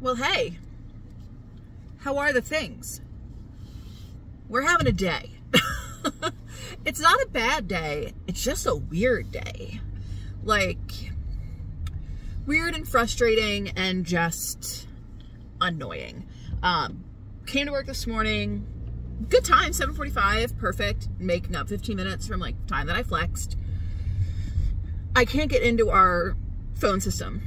Well, hey, how are the things? We're having a day. It's not a bad day. It's just a weird day. Like, weird and frustrating and just annoying. Came to work this morning. Good time, 7:45, perfect. Making up 15 minutes from like time that I flexed. I can't get into our phone system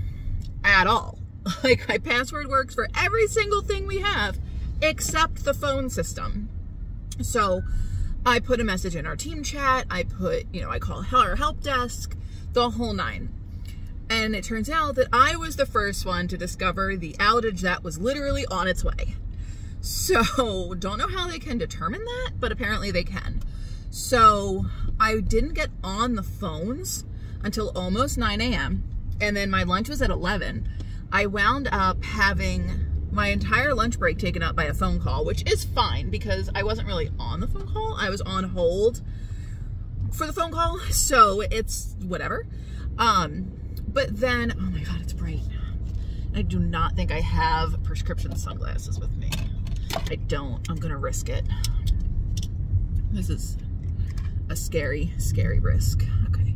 at all. Like, my password works for every single thing we have except the phone system. So I put a message in our team chat. I put, I call our help desk, the whole nine. And it turns out that I was the first one to discover the outage that was literally on its way. So don't know how they can determine that, but apparently they can. So I didn't get on the phones until almost 9 a.m. And then my lunch was at 11. I wound up having my entire lunch break taken up by a phone call, which is fine because I wasn't really on the phone call. I was on hold for the phone call, so it's whatever. But then, oh my God, it's bright. I do not think I have prescription sunglasses with me. I don't. I'm gonna risk it. This is a scary, scary risk. Okay.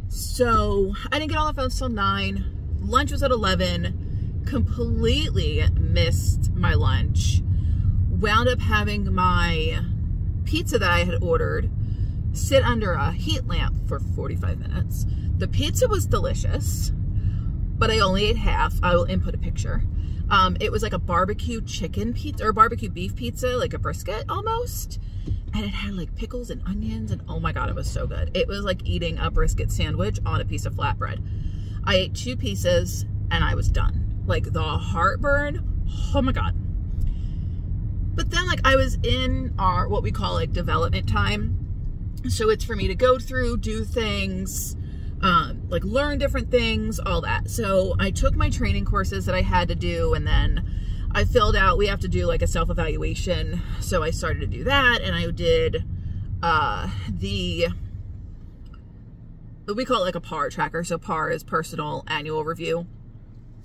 So I didn't get on the phone till 9. Lunch was at 11. Completely missed my lunch. Wound up having my pizza that I had ordered sit under a heat lamp for 45 minutes. The pizza was delicious, but I only ate half. I will input a picture. It was like a barbecue chicken pizza, or barbecue beef pizza, like a brisket almost. And it had like pickles and onions, and oh my God, it was so good. It was like eating a brisket sandwich on a piece of flatbread. I ate 2 pieces and I was done. Like, the heartburn, oh my God. But then, like, I was in our, what we call like development time. So it's for me to go through, do things, like learn different things, all that. So I took my training courses that I had to do, and then I filled out, we have to do like a self-evaluation. So I started to do that, and I did we call it like a PAR tracker. So PAR is personal annual review.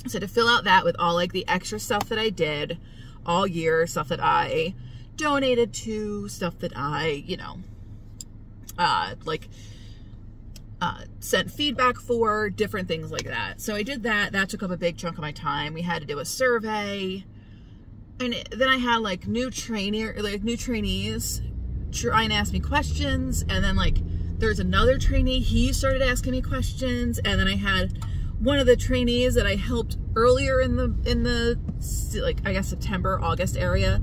So to fill out that with all like the extra stuff that I did all year, stuff that I donated to, stuff that I, sent feedback for, different things like that. So I did that. That took up a big chunk of my time. We had to do a survey. And then I had like new trainees try and ask me questions. And then like there's another trainee, he started asking me questions. And then I had one of the trainees that I helped earlier in the like, I guess September, August area.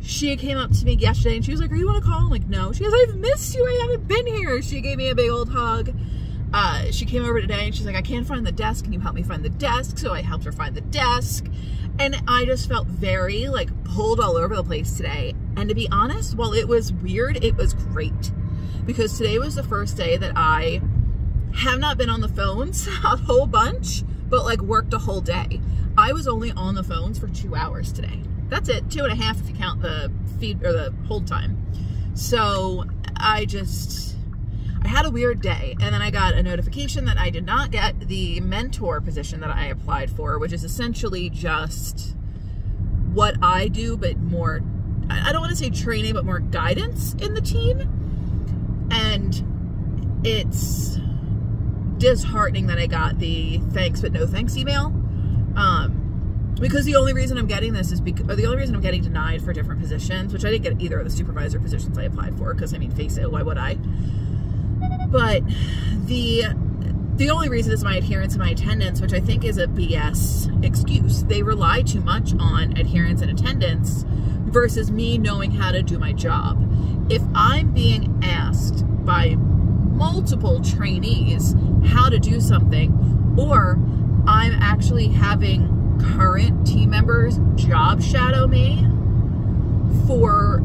She came up to me yesterday and she was like, "Are you on a call?" I'm like, "No." She goes, "I've missed you. I haven't been here." She gave me a big old hug. She came over today and she's like, "I can't find the desk. Can you help me find the desk?" So I helped her find the desk. And I just felt very like pulled all over the place today. And to be honest, while it was weird, it was great. Because today was the first day that I have not been on the phones a whole bunch, but like worked a whole day. I was only on the phones for 2 hours today. That's it, 2.5 if you count the feed or the hold time. So I had a weird day, and then I got a notification that I did not get the mentor position that I applied for, which is essentially just what I do, but more, I don't want to say training, but more guidance in the team. And it's disheartening that I got the thanks but no thanks email. Because the only reason I'm getting this is because, or the only reason I'm getting denied for different positions, which I didn't get either of the supervisor positions I applied for, because I mean, face it, why would I? But the only reason is my adherence and my attendance, which I think is a BS excuse. They rely too much on adherence and attendance versus me knowing how to do my job. If I'm being asked by multiple trainees how to do something, or I'm actually having current team members job shadow me for,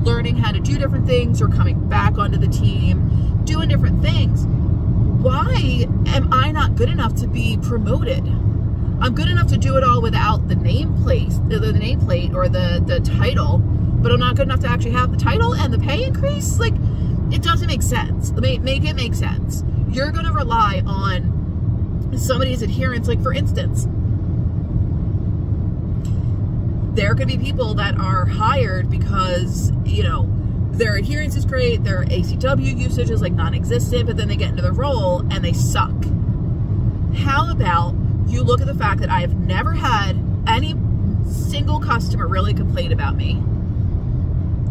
learning how to do different things or coming back onto the team, doing different things, why am I not good enough to be promoted? I'm good enough to do it all without the nameplate or the title, but I'm not good enough to actually have the title and the pay increase? Like, it doesn't make sense. Make it make sense. You're going to rely on somebody's adherence. Like, for instance, there could be people that are hired because, you know, their adherence is great, their ACW usage is like non-existent, but then they get into the role and they suck. How about you look at the fact that I have never had any single customer really complain about me.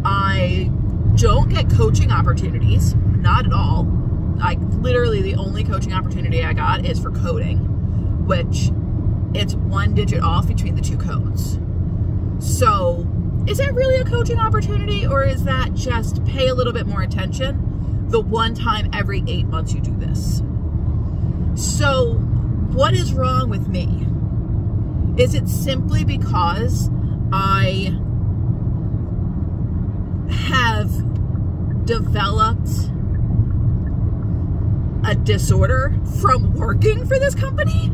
I don't get coaching opportunities, not at all. Literally the only coaching opportunity I got is for coding, which it's 1 digit off between the 2 codes. So is that really a coaching opportunity, or is that just pay a little bit more attention the one time every 8 months you do this? So what is wrong with me? Is it simply because I have developed a disorder from working for this company?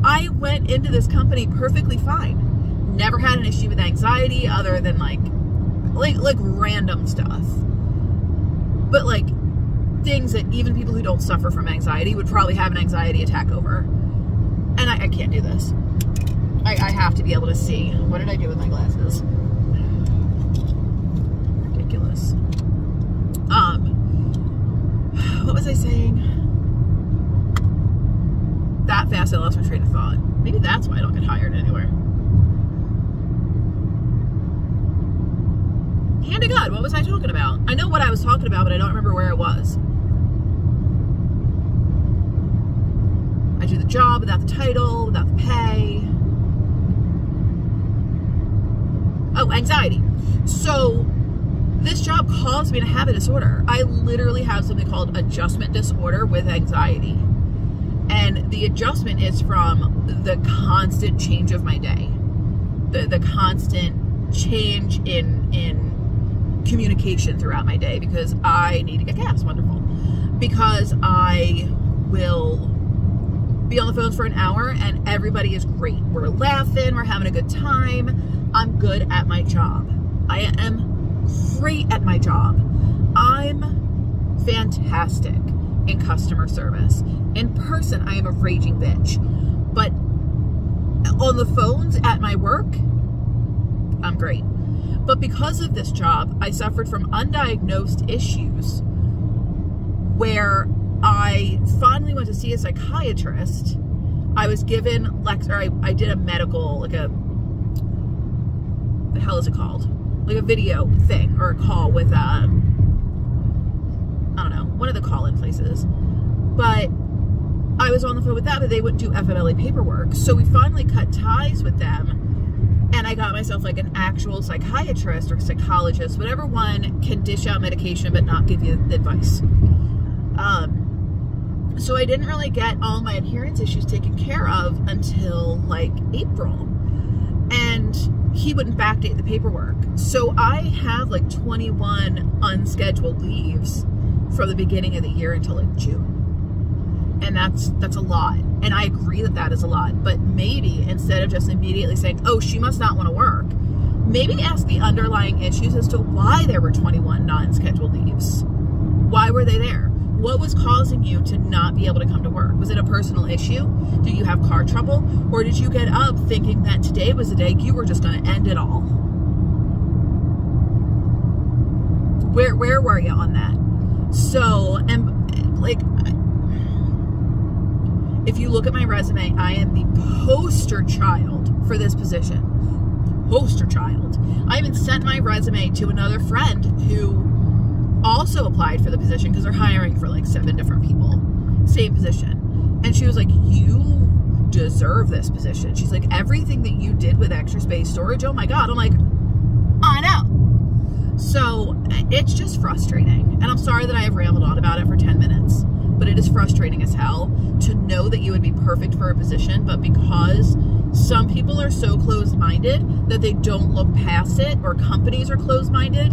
I went into this company perfectly fine. Never had an issue with anxiety other than like random stuff. But like things that even people who don't suffer from anxiety would probably have an anxiety attack over. And I can't do this. I have to be able to see. What did I do with my glasses? Ridiculous. What was I saying? That fast I lost my train of thought. Maybe that's why I don't get hired anywhere. Hand to God, what was I talking about? I know what I was talking about, but I don't remember where it was. I do the job without the title, without the pay. Oh, anxiety. So this job caused me to have a disorder. I literally have something called adjustment disorder with anxiety. And the adjustment is from the constant change of my day. The constant change in communication throughout my day, because I need to get gas. Wonderful. Because I will be on the phones for an hour and everybody is great. We're laughing, we're having a good time. I'm good at my job. I am great at my job. I'm fantastic in customer service. In person, I am a raging bitch. But on the phones at my work, I'm great. But because of this job, I suffered from undiagnosed issues where I finally went to see a psychiatrist. I was given I did a medical, like the hell is it called? Like a video thing or a call with, I don't know, one of the call-in places. But I was on the phone with that, but they wouldn't do FMLA paperwork. So we finally cut ties with them, and I got myself like an actual psychiatrist or psychologist, whatever one can dish out medication but not give you advice. So I didn't really get all my adherence issues taken care of until like April, and he wouldn't backdate the paperwork. So I have like 21 unscheduled leaves from the beginning of the year until like June. And that's a lot. And I agree that that is a lot. But maybe instead of just immediately saying, oh, she must not want to work, maybe ask the underlying issues as to why there were 21 non-scheduled leaves. Why were they there? What was causing you to not be able to come to work? Was it a personal issue? Did you have car trouble? Or did you get up thinking that today was the day you were just going to end it all? Where were you on that? So, and like, if you look at my resume, I am the poster child for this position. Poster child. I even sent my resume to another friend who also applied for the position because they're hiring for like 7 different people. Same position. And she was like, you deserve this position. She's like, everything that you did with extra space storage, oh my God. I'm like, I know. So it's just frustrating. And I'm sorry that I have rambled on about it for 10 minutes. But it is frustrating as hell to know that you would be perfect for a position, but because some people are so closed-minded that they don't look past it, or companies are closed-minded,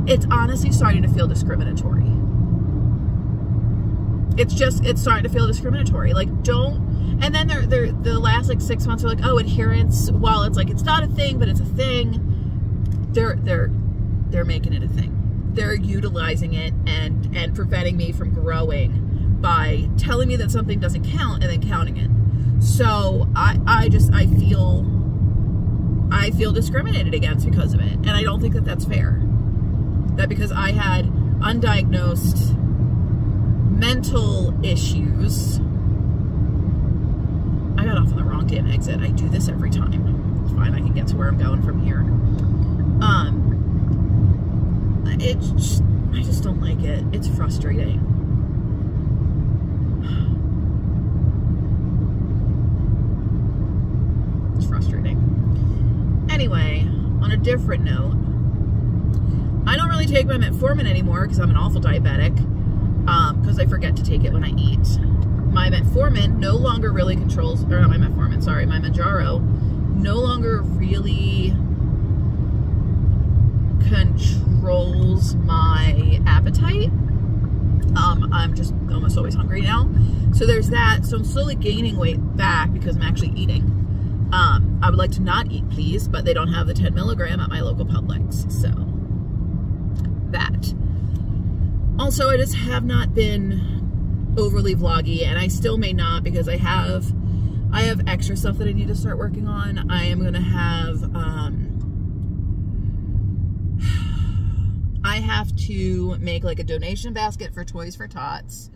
it's honestly starting to feel discriminatory. It's starting to feel discriminatory. Like, don't, and then they're the last like 6 months are like, oh, adherence, while it's like, it's not a thing, but it's a thing, they're making it a thing. They're utilizing it and preventing me from growing by telling me that something doesn't count and then counting it. So I I feel discriminated against because of it. And I don't think that that's fair. That because I had undiagnosed mental issues. I got off on the wrong damn exit. I do this every time. It's fine, I can get to where I'm going from here. I just don't like it. It's frustrating. It's frustrating. Anyway, on a different note, I don't really take my metformin anymore because I'm an awful diabetic, because I forget to take it when I eat. My metformin no longer really controls, or not my metformin, sorry, my mounjaro no longer really controls my appetite. I'm just almost always hungry now. So there's that. So I'm slowly gaining weight back because I'm actually eating. I would like to not eat, please, but they don't have the 10 milligram at my local Publix. So that. Also, I just have not been overly vloggy, and I still may not because I have extra stuff that I need to start working on. I am going to have, I have to make like a donation basket for Toys for Tots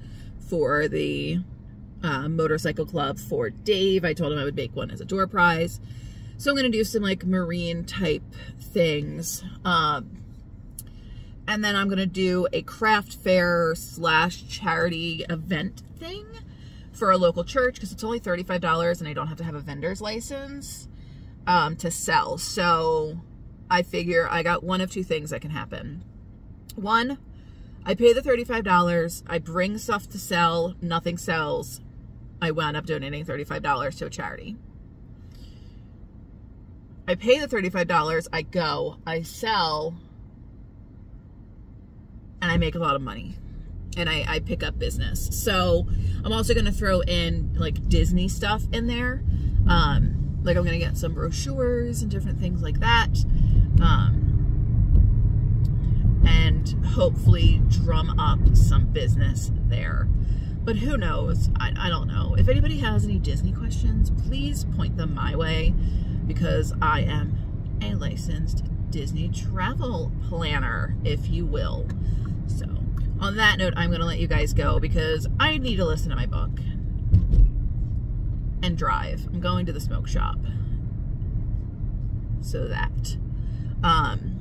for the motorcycle club for Dave. I told him I would make one as a door prize. So I'm going to do some like marine type things. And then I'm going to do a craft fair / charity event thing for a local church because it's only $35 and I don't have to have a vendor's license to sell. So I figure I got one of two things that can happen. One, I pay the $35, I bring stuff to sell, nothing sells. I wound up donating $35 to a charity. I pay the $35, I go, I sell, and I make a lot of money. And I pick up business. So I'm also going to throw in like Disney stuff in there. Like I'm going to get some brochures and different things like that. And hopefully drum up some business there. But who knows? I don't know. If anybody has any Disney questions, please point them my way because I am a licensed Disney travel planner, if you will. So on that note, I'm going to let you guys go because I need to listen to my book and drive. I'm going to the smoke shop. So that. And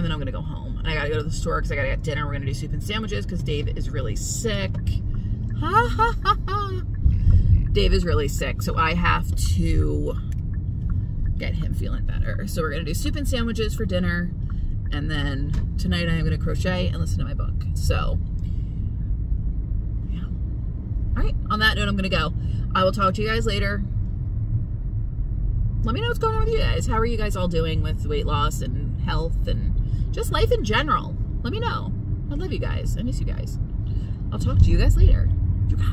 then I'm going to go home. And I got to go to the store because I got to get dinner. We're going to do soup and sandwiches because Dave is really sick. Ha ha ha ha. Dave is really sick, so I have to get him feeling better. So we're going to do soup and sandwiches for dinner. And then tonight I am going to crochet and listen to my book. So, yeah. All right. On that note, I'm going to go. I will talk to you guys later. Let me know what's going on with you guys. How are you guys all doing with weight loss and health and just life in general? Let me know. I love you guys. I miss you guys. I'll talk to you guys later. You guys.